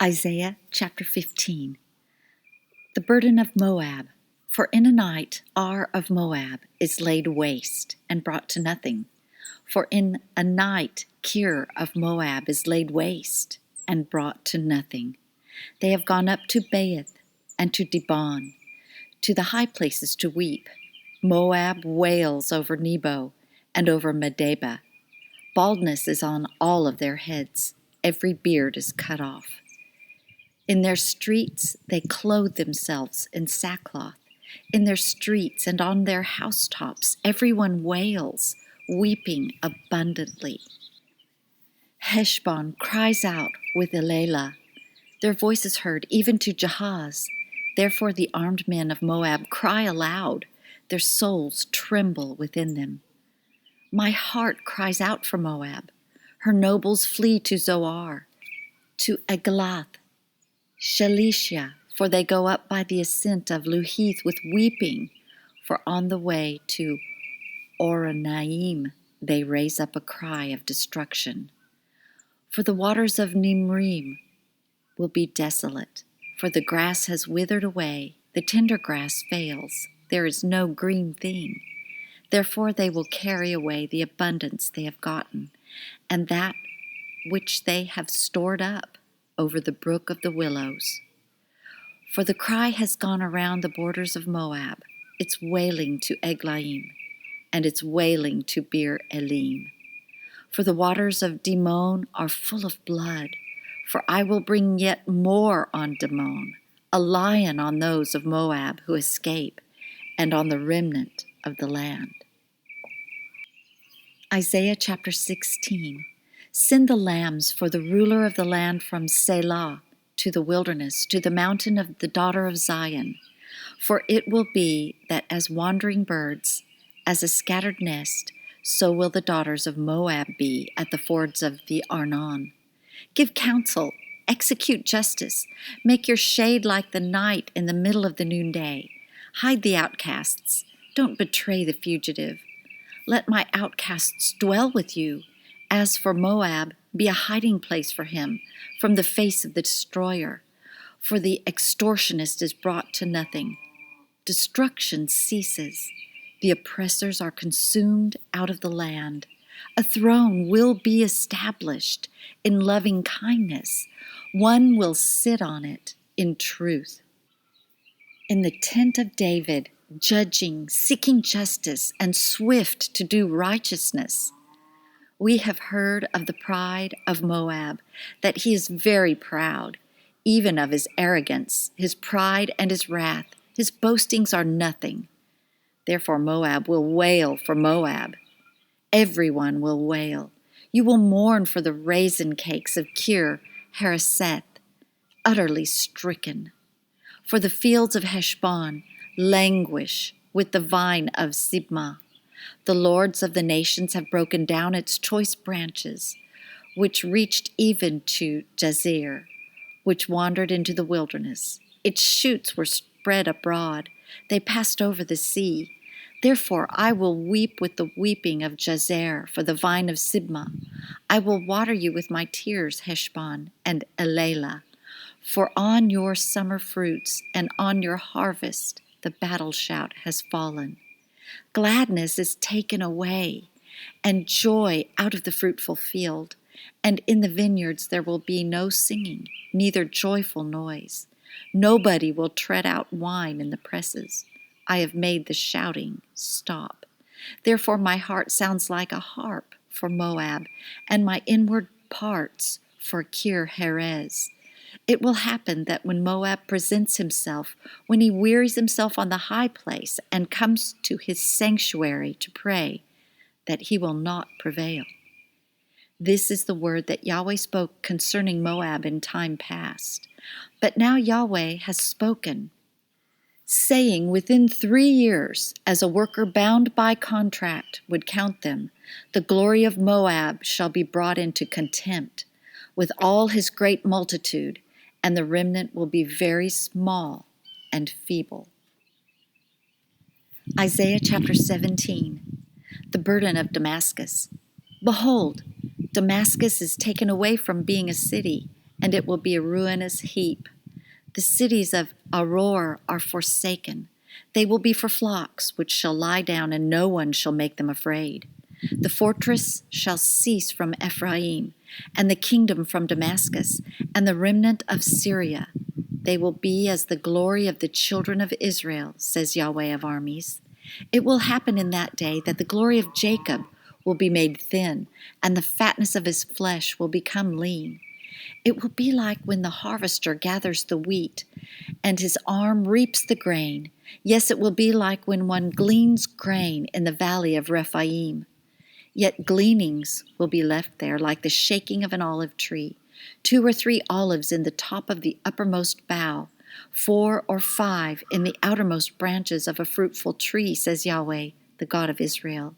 Isaiah chapter 15. The burden of Moab. For in a night Ar of Moab is laid waste and brought to nothing. For in a night Kir of Moab is laid waste and brought to nothing. They have gone up to Baith and to Dibon, to the high places to weep. Moab wails over Nebo and over Medeba. Baldness is on all of their heads. Every beard is cut off. In their streets they clothe themselves in sackcloth. In their streets and on their housetops everyone wails, weeping abundantly. Heshbon cries out with Elelah. Their voice is heard even to Jahaz. Therefore the armed men of Moab cry aloud. Their souls tremble within them. My heart cries out for Moab. Her nobles flee to Zoar, to Eglath, Shalisha, for they go up by the ascent of Luhith with weeping, for on the way to Oronaim they raise up a cry of destruction. For the waters of Nimrim will be desolate, for the grass has withered away, the tender grass fails, there is no green thing. Therefore they will carry away the abundance they have gotten, and that which they have stored up over the brook of the willows. For the cry has gone around the borders of Moab, its wailing to Eglaim, and its wailing to Bir Elim. For the waters of Dimon are full of blood, for I will bring yet more on Dimon, a lion on those of Moab who escape, and on the remnant of the land. Isaiah chapter 16. Send the lambs for the ruler of the land from Selah to the wilderness, to the mountain of the daughter of Zion. For it will be that as wandering birds, as a scattered nest, so will the daughters of Moab be at the fords of the Arnon. Give counsel, execute justice, make your shade like the night in the middle of the noonday. Hide the outcasts, don't betray the fugitive. Let my outcasts dwell with you. As for Moab, be a hiding place for him from the face of the destroyer. For the extortionist is brought to nothing. Destruction ceases. The oppressors are consumed out of the land. A throne will be established in loving kindness. One will sit on it in truth. In the tent of David, judging, seeking justice, and swift to do righteousness. We have heard of the pride of Moab, that he is very proud, even of his arrogance, his pride and his wrath. His boastings are nothing. Therefore Moab will wail for Moab. Everyone will wail. You will mourn for the raisin cakes of Kir Hareseth, utterly stricken. For the fields of Heshbon languish with the vine of Sibmah. The lords of the nations have broken down its choice branches, which reached even to Jazer, which wandered into the wilderness. Its shoots were spread abroad. They passed over the sea. Therefore I will weep with the weeping of Jazer for the vine of Sibmah. I will water you with my tears, Heshbon and Elelah. For on your summer fruits and on your harvest the battle shout has fallen. Gladness is taken away, and joy out of the fruitful field, and in the vineyards there will be no singing, neither joyful noise. Nobody will tread out wine in the presses. I have made the shouting stop. Therefore my heart sounds like a harp for Moab, and my inward parts for Kir Heres. It will happen that when Moab presents himself, when he wearies himself on the high place and comes to his sanctuary to pray, that he will not prevail. This is the word that Yahweh spoke concerning Moab in time past. But now Yahweh has spoken, saying, within 3 years, as a worker bound by contract would count them, the glory of Moab shall be brought into contempt, with all his great multitude, and the remnant will be very small and feeble. Isaiah chapter 17. The burden of Damascus. Behold, Damascus is taken away from being a city, and it will be a ruinous heap. The cities of Aroer are forsaken. They will be for flocks, which shall lie down, and no one shall make them afraid. The fortress shall cease from Ephraim, and the kingdom from Damascus, and the remnant of Syria. They will be as the glory of the children of Israel, says Yahweh of armies. It will happen in that day that the glory of Jacob will be made thin, and the fatness of his flesh will become lean. It will be like when the harvester gathers the wheat, and his arm reaps the grain. Yes, it will be like when one gleans grain in the valley of Rephaim. Yet gleanings will be left there like the shaking of an olive tree, 2 or 3 olives in the top of the uppermost bough, 4 or 5 in the outermost branches of a fruitful tree, says Yahweh, the God of Israel.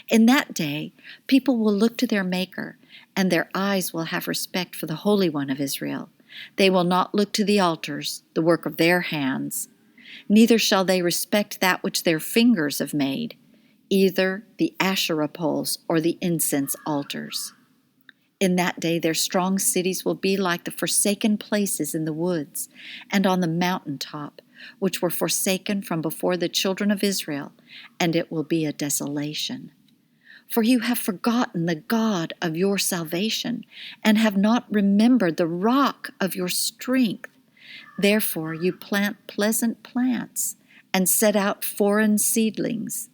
In that day, people will look to their Maker, and their eyes will have respect for the Holy One of Israel. They will not look to the altars, the work of their hands. Neither shall they respect that which their fingers have made, either the Asherah poles or the incense altars. In that day their strong cities will be like the forsaken places in the woods and on the mountain top, which were forsaken from before the children of Israel, and it will be a desolation. For you have forgotten the God of your salvation, and have not remembered the rock of your strength. Therefore you plant pleasant plants, and set out foreign seedlings.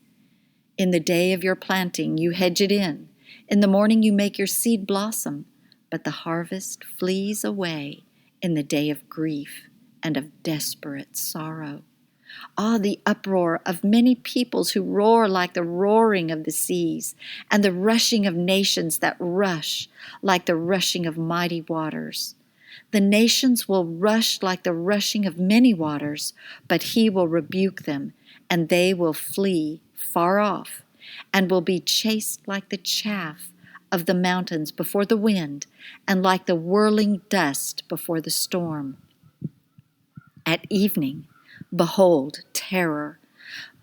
In the day of your planting you hedge it in. In the morning you make your seed blossom, but the harvest flees away in the day of grief and of desperate sorrow. Ah, the uproar of many peoples who roar like the roaring of the seas, and the rushing of nations that rush like the rushing of mighty waters. The nations will rush like the rushing of many waters, but he will rebuke them, and they will flee far off, and will be chased like the chaff of the mountains before the wind, and like the whirling dust before the storm. At evening, behold, terror.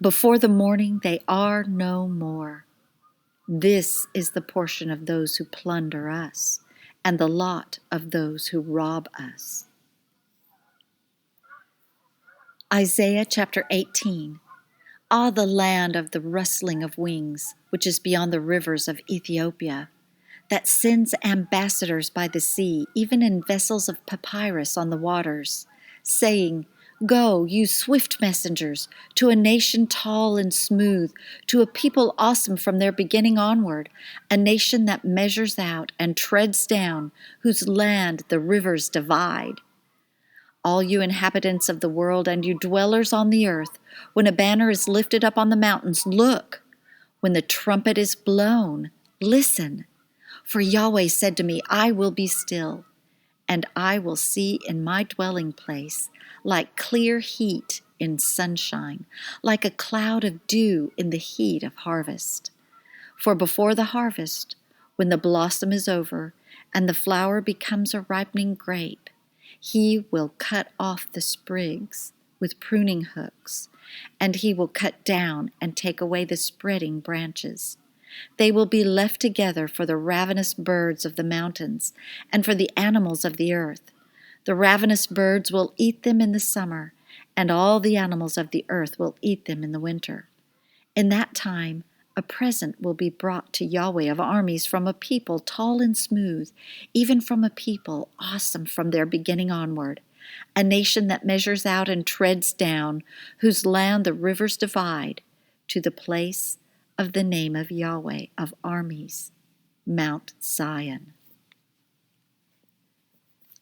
Before the morning they are no more. This is the portion of those who plunder us, and the lot of those who rob us. Isaiah chapter 18. Ah, the land of the rustling of wings, which is beyond the rivers of Ethiopia, that sends ambassadors by the sea, even in vessels of papyrus on the waters, saying, Go, you swift messengers, to a nation tall and smooth, to a people awesome from their beginning onward, a nation that measures out and treads down, whose land the rivers divide. All you inhabitants of the world and you dwellers on the earth, when a banner is lifted up on the mountains, look. When the trumpet is blown, listen. For Yahweh said to me, I will be still, and I will see in my dwelling place like clear heat in sunshine, like a cloud of dew in the heat of harvest. For before the harvest, when the blossom is over, and the flower becomes a ripening grape, he will cut off the sprigs with pruning hooks, and he will cut down and take away the spreading branches. They will be left together for the ravenous birds of the mountains and for the animals of the earth. The ravenous birds will eat them in the summer, and all the animals of the earth will eat them in the winter. In that time, a present will be brought to Yahweh of armies from a people tall and smooth, even from a people awesome from their beginning onward, a nation that measures out and treads down, whose land the rivers divide, to the place of the name of Yahweh of armies, Mount Zion.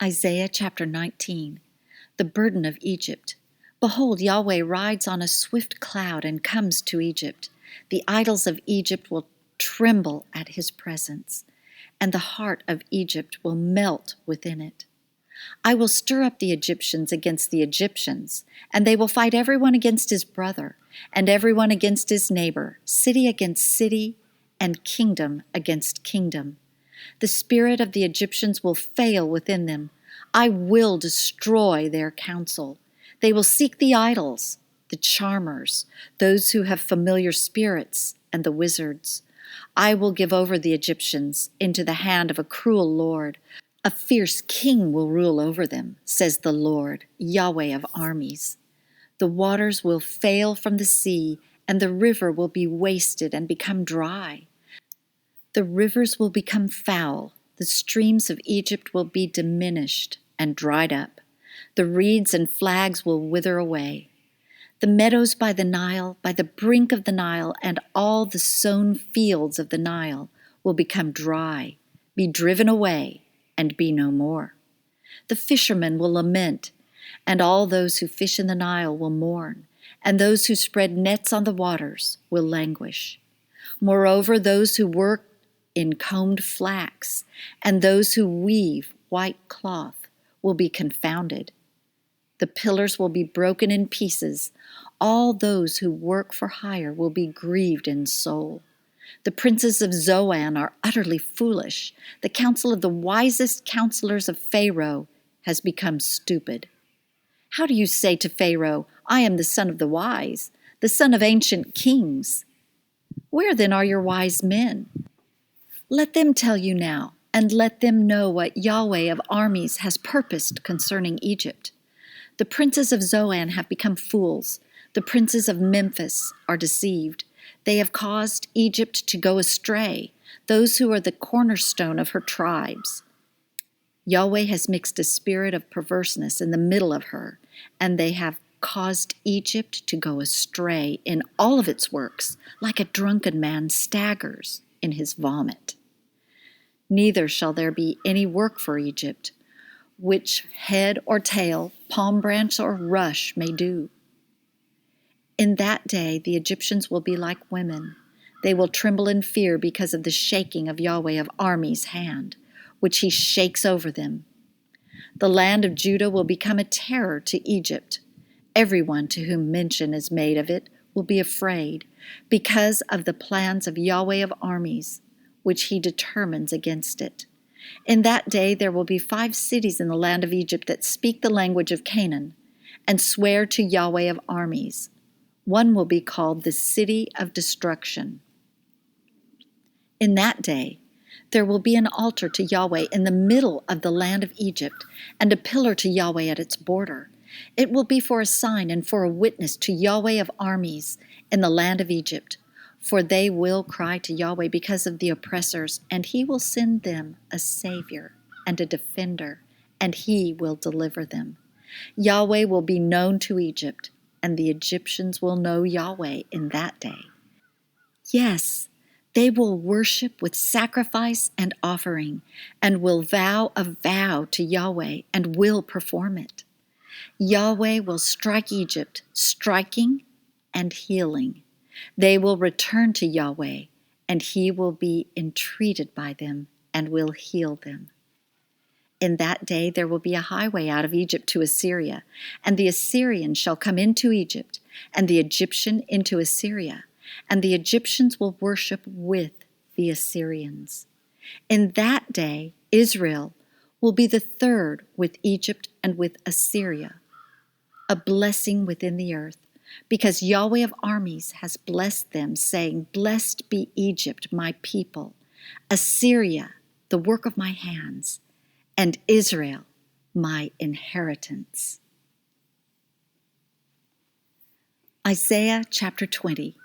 Isaiah chapter 19. The burden of Egypt. Behold, Yahweh rides on a swift cloud and comes to Egypt. The idols of Egypt will tremble at his presence, and the heart of Egypt will melt within it. I will stir up the Egyptians against the Egyptians, and they will fight everyone against his brother, and everyone against his neighbor, city against city, and kingdom against kingdom. The spirit of the Egyptians will fail within them. I will destroy their counsel. They will seek the idols, the charmers, those who have familiar spirits, and the wizards. I will give over the Egyptians into the hand of a cruel lord, A fierce king will rule over them, says the Lord, Yahweh of armies. The waters will fail from the sea, and the river will be wasted and become dry. The rivers will become foul, the streams of Egypt will be diminished and dried up. The reeds and flags will wither away. The meadows by the Nile, by the brink of the Nile, and all the sown fields of the Nile will become dry, be driven away, and be no more. The fishermen will lament, and all those who fish in the Nile will mourn, and those who spread nets on the waters will languish. Moreover, those who work in combed flax, and those who weave white cloth will be confounded. The pillars will be broken in pieces. All those who work for hire will be grieved in soul. The princes of Zoan are utterly foolish. The counsel of the wisest counselors of Pharaoh has become stupid. How do you say to Pharaoh, I am the son of the wise, the son of ancient kings? Where then are your wise men? Let them tell you now, and let them know what Yahweh of armies has purposed concerning Egypt. The princes of Zoan have become fools. The princes of Memphis are deceived. They have caused Egypt to go astray, those who are the cornerstone of her tribes. Yahweh has mixed a spirit of perverseness in the middle of her, and they have caused Egypt to go astray in all of its works, like a drunken man staggers in his vomit. Neither shall there be any work for Egypt, which head or tail, palm branch or rush may do. In that day the Egyptians will be like women. They will tremble in fear because of the shaking of Yahweh of armies' hand, which he shakes over them. The land of Judah will become a terror to Egypt. Everyone to whom mention is made of it will be afraid because of the plans of Yahweh of armies, which he determines against it. In that day there will be 5 cities in the land of Egypt that speak the language of Canaan and swear to Yahweh of armies. One will be called the City of Destruction. In that day there will be an altar to Yahweh in the middle of the land of Egypt, and a pillar to Yahweh at its border. It will be for a sign and for a witness to Yahweh of armies in the land of Egypt. For they will cry to Yahweh because of the oppressors, and he will send them a Savior and a defender, and he will deliver them. Yahweh will be known to Egypt, and the Egyptians will know Yahweh in that day. Yes, they will worship with sacrifice and offering, and will vow a vow to Yahweh, and will perform it. Yahweh will strike Egypt, striking and healing. They will return to Yahweh, and he will be entreated by them and will heal them. In that day there will be a highway out of Egypt to Assyria, and the Assyrian shall come into Egypt, and the Egyptian into Assyria, and the Egyptians will worship with the Assyrians. In that day Israel will be the third with Egypt and with Assyria, a blessing within the earth, because Yahweh of armies has blessed them, saying, Blessed be Egypt, my people, Assyria, the work of my hands, and Israel, my inheritance. Isaiah chapter 20.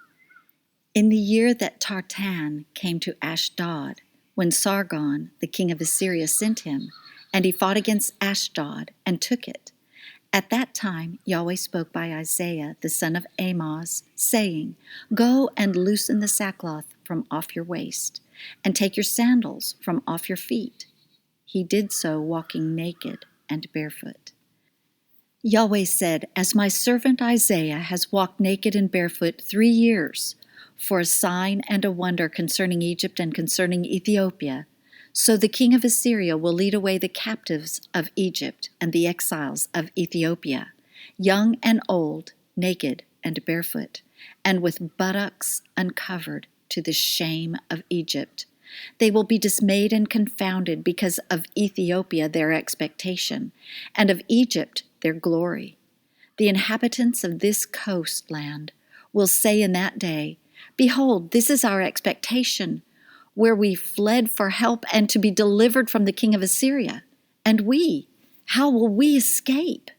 In the year that Tartan came to Ashdod, when Sargon, the king of Assyria, sent him, and he fought against Ashdod and took it. At that time Yahweh spoke by Isaiah the son of Amoz, saying, Go and loosen the sackcloth from off your waist, and take your sandals from off your feet. He did so, walking naked and barefoot. Yahweh said, As my servant Isaiah has walked naked and barefoot 3 years, for a sign and a wonder concerning Egypt and concerning Ethiopia, so the king of Assyria will lead away the captives of Egypt and the exiles of Ethiopia, young and old, naked and barefoot, and with buttocks uncovered, to the shame of Egypt. They will be dismayed and confounded because of Ethiopia, their expectation, and of Egypt, their glory. The inhabitants of this coastland will say in that day, Behold, this is our expectation, where we fled for help and to be delivered from the king of Assyria. And we, how will we escape?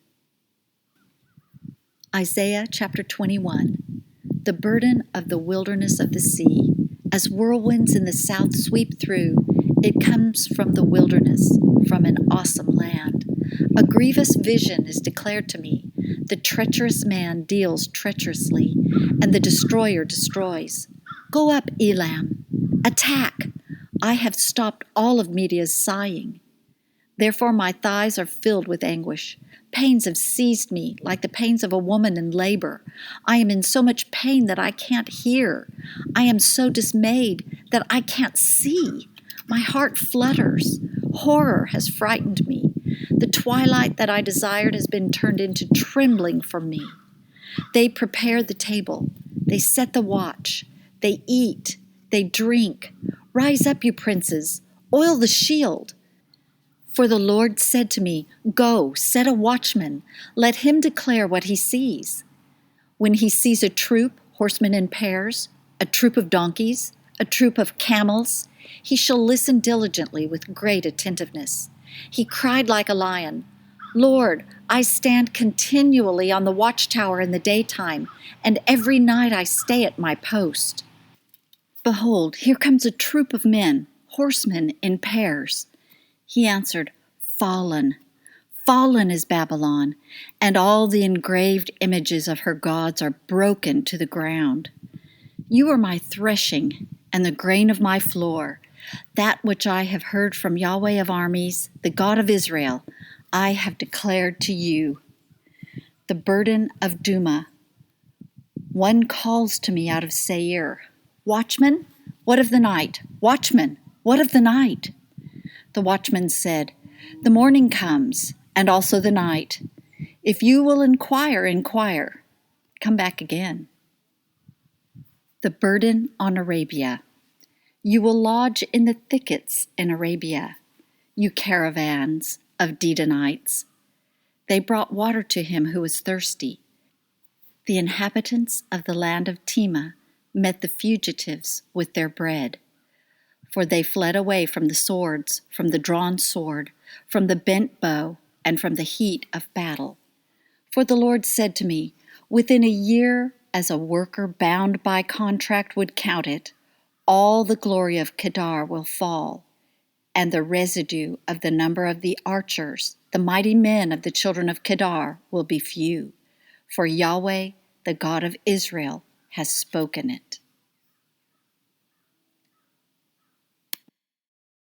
Isaiah chapter 21. The burden of the wilderness of the sea. As whirlwinds in the south sweep through, it comes from the wilderness, from an awesome land. A grievous vision is declared to me. The treacherous man deals treacherously, and the destroyer destroys. Go up, Elam. Attack. I have stopped all of Media's sighing. Therefore my thighs are filled with anguish. Pains have seized me like the pains of a woman in labor. I am in so much pain that I can't hear. I am so dismayed that I can't see. My heart flutters. Horror has frightened me. The twilight that I desired has been turned into trembling for me. They prepare the table. They set the watch. They eat. They drink. Rise up, you princes. Oil the shield. For the Lord said to me, Go, set a watchman. Let him declare what he sees. When he sees a troop, horsemen in pairs, a troop of donkeys, a troop of camels, he shall listen diligently with great attentiveness. He cried like a lion, Lord, I stand continually on the watchtower in the daytime, and every night I stay at my post. Behold, here comes a troop of men, horsemen in pairs. He answered, Fallen, fallen is Babylon, and all the engraved images of her gods are broken to the ground. You are my threshing and the grain of my floor. That which I have heard from Yahweh of armies, the God of Israel, I have declared to you. The burden of Duma. One calls to me out of Seir, Watchman, what of the night? Watchman, what of the night? The watchman said, The morning comes, and also the night. If you will inquire, inquire. Come back again. The burden on Arabia. You will lodge in the thickets in Arabia, you caravans of Dedanites. They brought water to him who was thirsty. The inhabitants of the land of Tema met the fugitives with their bread. For they fled away from the swords, from the drawn sword, from the bent bow, and from the heat of battle. For the Lord said to me, Within a year, as a worker bound by contract would count it, all the glory of Kedar will fall, and the residue of the number of the archers, the mighty men of the children of Kedar, will be few. For Yahweh, the God of Israel, has spoken it.